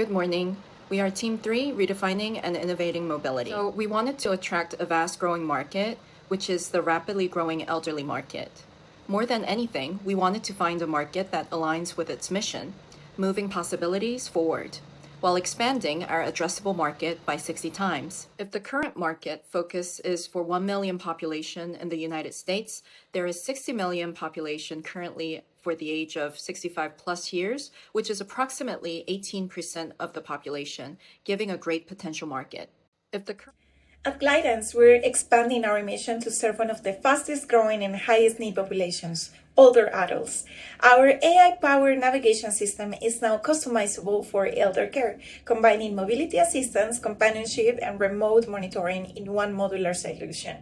Good morning. We are Team 3, Redefining and Innovating Mobility. So we wanted to attract a vast growing market, which is the rapidly growing elderly market. More than anything, we wanted to find a market that aligns with its mission, moving possibilities forward, while expanding our addressable market by 60 times. If the current market focus is for 1 million population in the United States, there is 60 million population currently for the age of 65 plus years, which is approximately 18% of the population, giving a great potential market. At Glidance, we're expanding our mission to serve one of the fastest growing and highest need populations, older adults. Our AI-powered navigation system is now customizable for elder care, combining mobility assistance, companionship, and remote monitoring in one modular solution.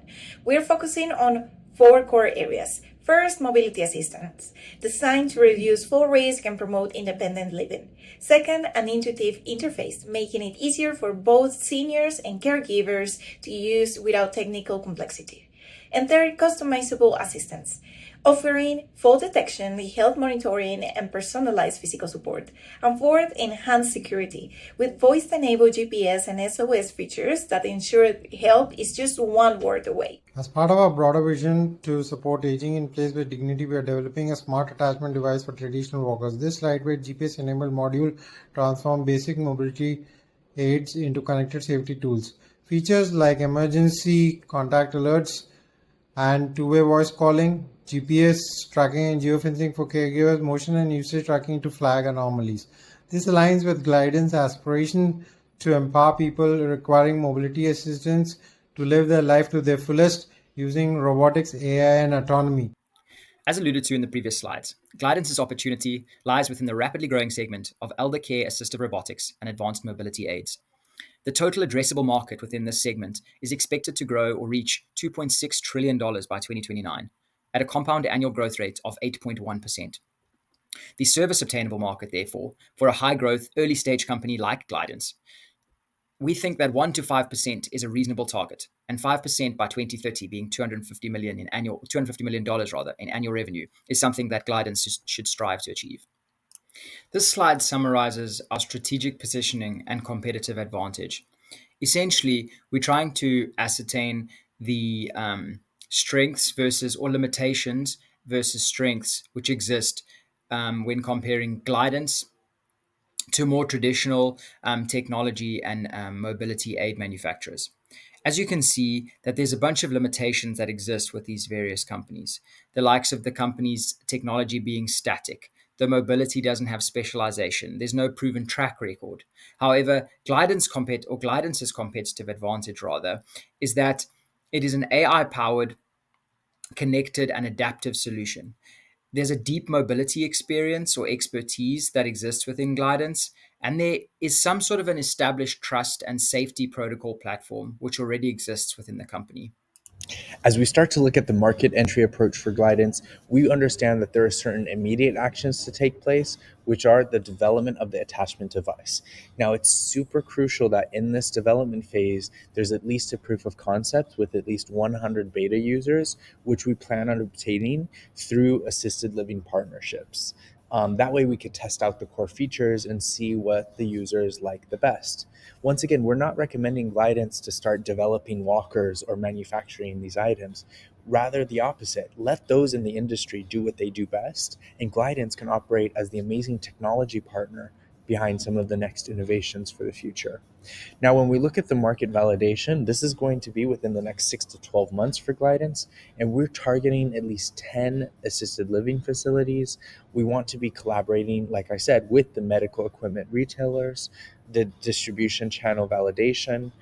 We're focusing on 4 core areas. First, mobility assistance, designed to reduce fall risk and promote independent living. Second, an intuitive interface, making it easier for both seniors and caregivers to use without technical complexity. And third, customizable assistance, offering fall detection, health monitoring, and personalized physical support. And fourth, enhanced security, with voice-enabled GPS and SOS features that ensure help is just one word away. As part of our broader vision to support aging in place with dignity, we are developing a smart attachment device for traditional walkers. This lightweight GPS-enabled module transforms basic mobility aids into connected safety tools. Features like emergency contact alerts and two-way voice calling, GPS tracking and geofencing for caregivers, motion and usage tracking to flag anomalies. This aligns with Glidance's aspiration to empower people requiring mobility assistance to live their life to their fullest using robotics, AI, and autonomy. As alluded to in the previous slides, Glidance's opportunity lies within the rapidly growing segment of elder care assistive robotics and advanced mobility aids. The total addressable market within this segment is expected to grow or reach $2.6 trillion by 2029, at a compound annual growth rate of 8.1%. The service obtainable market, therefore, for a high-growth, early-stage company like Glidance, we think that 1 to 5% is a reasonable target, and 5% by 2030 being $250 million in annual revenue is something that Glidance should strive to achieve. This slide summarizes our strategic positioning and competitive advantage. Essentially, we're trying to ascertain the strengths versus or limitations versus strengths which exist when comparing Glidance to more traditional technology and mobility aid manufacturers. As you can see, that there's a bunch of limitations that exist with these various companies. The likes of the company's technology being static. The mobility doesn't have specialization. There's no proven track record. However, Glidance's competitive advantage rather is that it is an AI-powered, connected, and adaptive solution. There's a deep mobility experience or expertise that exists within Glidance, and there is some sort of an established trust and safety protocol platform which already exists within the company. As we start to look at the market entry approach for Glidance, we understand that there are certain immediate actions to take place, which are the development of the attachment device. Now, it's super crucial that in this development phase, there's at least a proof of concept with at least 100 beta users, which we plan on obtaining through assisted living partnerships. That way we could test out the core features and see what the users like the best. Once again, we're not recommending Glidance to start developing walkers or manufacturing these items. Rather the opposite. Let those in the industry do what they do best, and Glidance can operate as the amazing technology partner behind some of the next innovations for the future. Now, when we look at the market validation, this is going to be within the next 6 to 12 months for Glidance, and we're targeting at least 10 assisted living facilities. We want to be collaborating, like I said, with the medical equipment retailers, the distribution channel validation.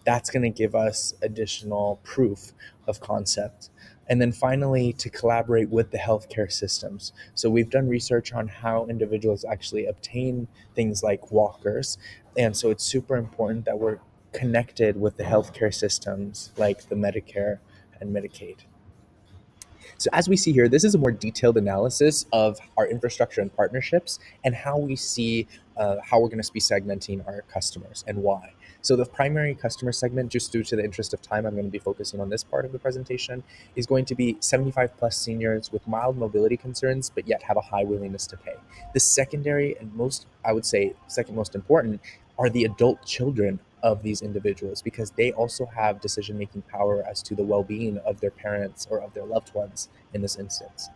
That's going to give us additional proof of concept. And then finally, to collaborate with the healthcare systems. So we've done research on how individuals actually obtain things like walkers. And so it's super important that we're connected with the healthcare systems like the Medicare and Medicaid. So as we see here, this is a more detailed analysis of our infrastructure and partnerships and how we see how we're going to be segmenting our customers and why. So the primary customer segment, just due to the interest of time, I'm going to be focusing on this part of the presentation, is going to be 75 plus seniors with mild mobility concerns, but yet have a high willingness to pay. The secondary and most, I would say, second most important are the adult children of these individuals, because they also have decision-making power as to the well-being of their parents or of their loved ones in this instance.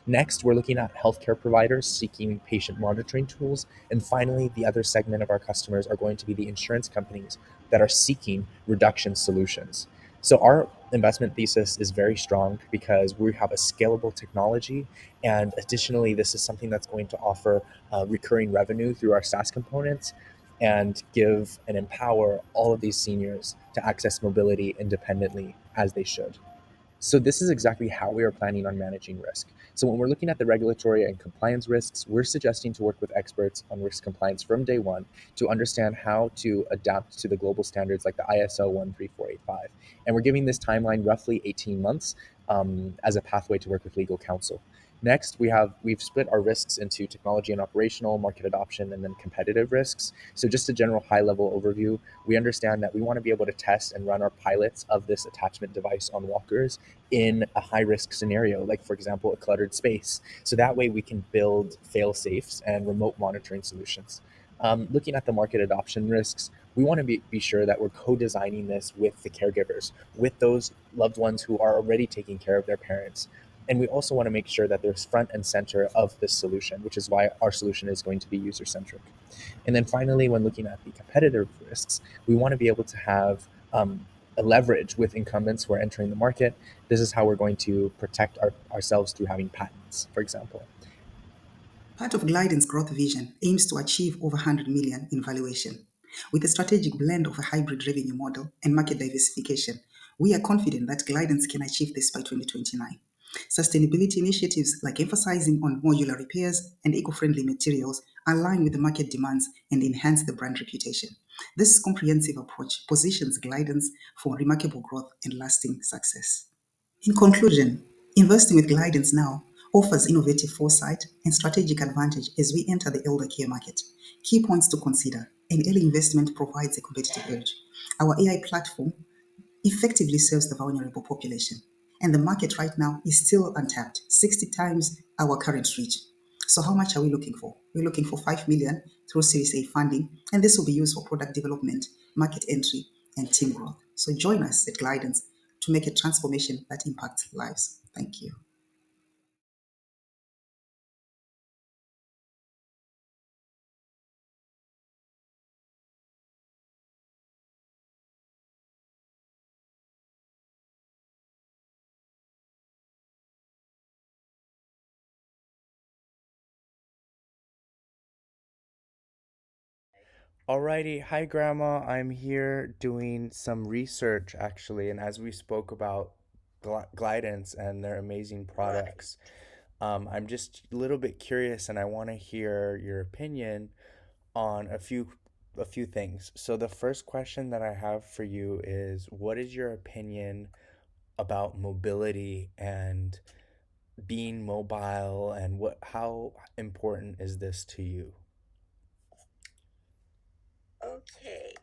Next, we're looking at healthcare providers seeking patient monitoring tools. And finally, the other segment of our customers are going to be the insurance companies that are seeking reduction solutions. So our investment thesis is very strong because we have a scalable technology. And additionally, this is something that's going to offer recurring revenue through our SaaS components and give and empower all of these seniors to access mobility independently as they should. So this is exactly how we are planning on managing risk. So when we're looking at the regulatory and compliance risks, we're suggesting to work with experts on risk compliance from day one to understand how to adapt to the global standards like the ISO 13485. And we're giving this timeline roughly 18 months as a pathway to work with legal counsel. Next, we've split our risks into technology and operational, market adoption, and then competitive risks. So just a general high-level overview, we understand that we want to be able to test and run our pilots of this attachment device on walkers in a high-risk scenario, like for example, a cluttered space. So that way we can build fail-safes and remote monitoring solutions. Looking at the market adoption risks, we want to be sure that we're co-designing this with the caregivers, with those loved ones who are already taking care of their parents. And we also want to make sure that there's front and center of this solution, which is why our solution is going to be user-centric. And then finally, when looking at the competitive risks, we want to be able to have a leverage with incumbents who are entering the market. This is how we're going to protect ourselves through having patents, for example. Part of Glidance's growth vision aims to achieve over 100 million in valuation. With a strategic blend of a hybrid revenue model and market diversification, we are confident that Glidance can achieve this by 2029. Sustainability initiatives like emphasizing on modular repairs and eco-friendly materials align with the market demands and enhance the brand reputation. This comprehensive approach positions Glidance for remarkable growth and lasting success. In conclusion, investing with Glidance now offers innovative foresight and strategic advantage as we enter the elder care market. Key points to consider: an early investment provides a competitive edge. Our AI platform effectively serves the vulnerable population, and the market right now is still untapped, 60 times our current reach. So how much are we looking for? We're looking for 5 million through Series A funding, and this will be used for product development, market entry, and team growth. So join us at Glidance to make a transformation that impacts lives. Thank you. Alrighty, hi Grandma. I'm here doing some research actually, and as we spoke about Glidance and their amazing products, I'm just a little bit curious, and I want to hear your opinion on a few things. So the first question that I have for you is, what is your opinion about mobility and being mobile, and how important is this to you? Okay.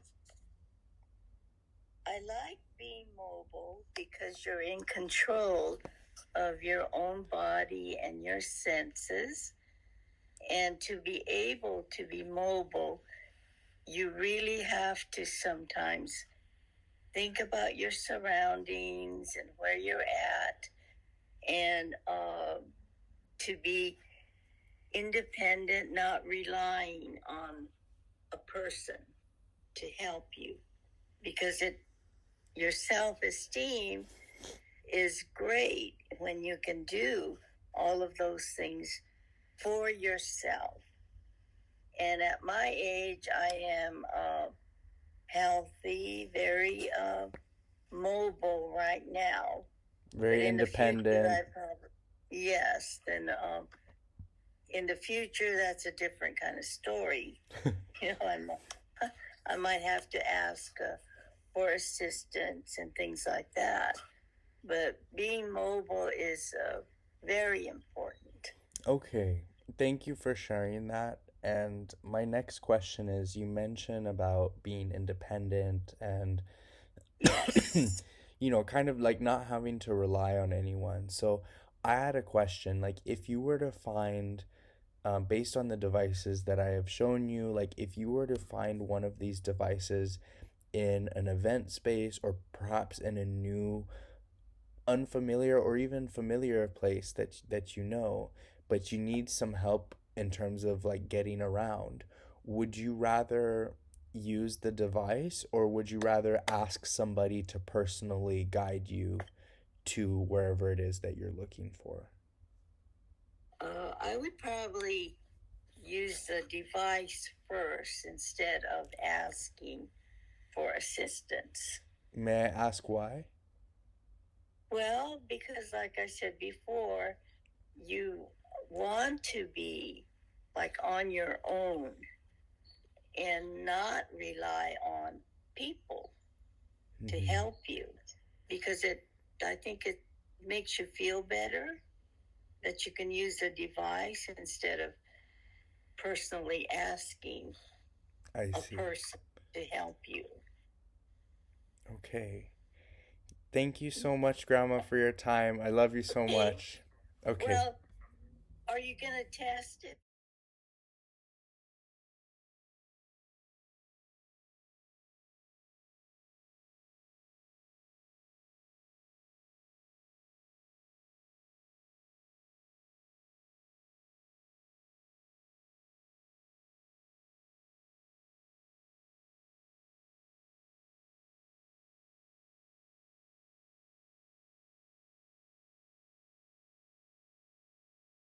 I like being mobile because you're in control of your own body and your senses. And to be able to be mobile, you really have to sometimes think about your surroundings and where you're at, and to be independent, not relying on a person to help you, because your self-esteem is great when you can do all of those things for yourself. And at my age, I am healthy, very mobile right now. Very independent. Yes, then in the future, that's a different kind of story. I might have to ask for assistance and things like that. but being mobile is very important. Okay, thank you for sharing that. And my next question is, you mentioned about being independent and Yes. kind of like not having to rely on anyone. So I had a question, like if you were to find, based on the devices that I have shown you, like if you were to find one of these devices in an event space or perhaps in a new unfamiliar or even familiar place that you know, but you need some help in terms of like getting around, would you rather use the device or would you rather ask somebody to personally guide you to wherever it is that you're looking for? I would probably use the device first instead of asking for assistance. May I ask why? Well, because like I said before, you want to be like on your own and not rely on people to help you, because I think it makes you feel better that you can use a device instead of personally asking I a see. person to help you. Okay. Thank you so much, Grandma, for your time. I love you so Okay. much. Okay. Well, are you going to test it?